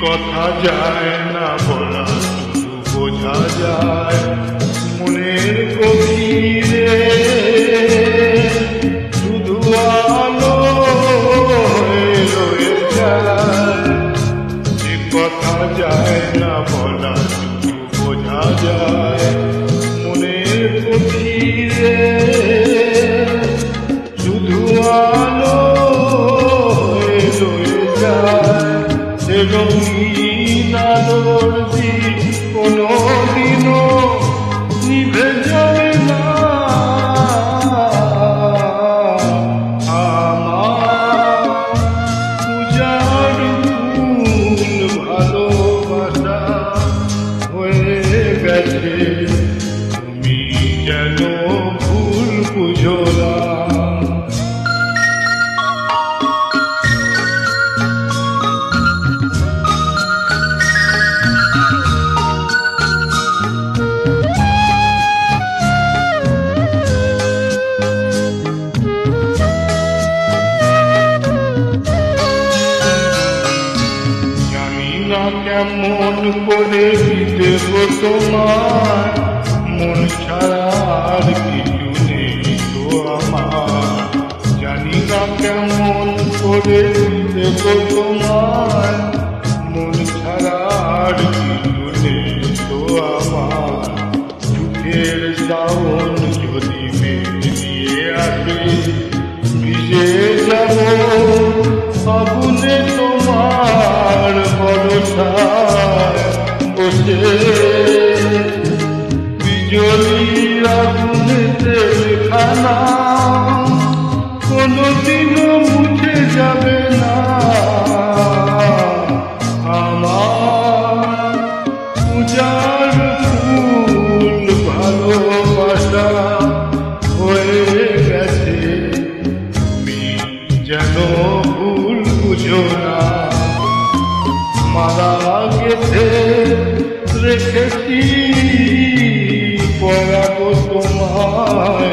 কথা যায় না বলা, শুধু বোঝা যায় মনের গভীরে। শুধু আলো হয়ে রয়ে যায়, যে কথা যায় না বলা, শুধু বোঝা যায় মনের গভীরে। শুধু আলো হয়ে রয়ে যায়, সে রঙিন আলোর দিক কোনদিনও নিভে যাবে না। আমার উজাড় ফুল ভালোবাসা হয়ে গেছে, তুমি যেন ভুল বুঝো না। কেমন করে দেব তোমার, মন ছাড়া আর কিছু নেই তো আমার। জানি না কেমন করে দেব তোমার, মন ছাড়া আর কিছু নেই তো আমার। চোখের শ্রাবণ যদি মেঘ নিয়ে আসে, ভিজে যাব আগুনে তোমার ভরসায় বসে। বিজলির আগুনেতে খানা কোনদিনও মুছে যাবে না। আমার উজাড় ফুল ভালোবাসা হয়ে গেছে, তুমি যেন ভুল বুঝো না। মারা গেছে রেখেছি পরাবো তোমায়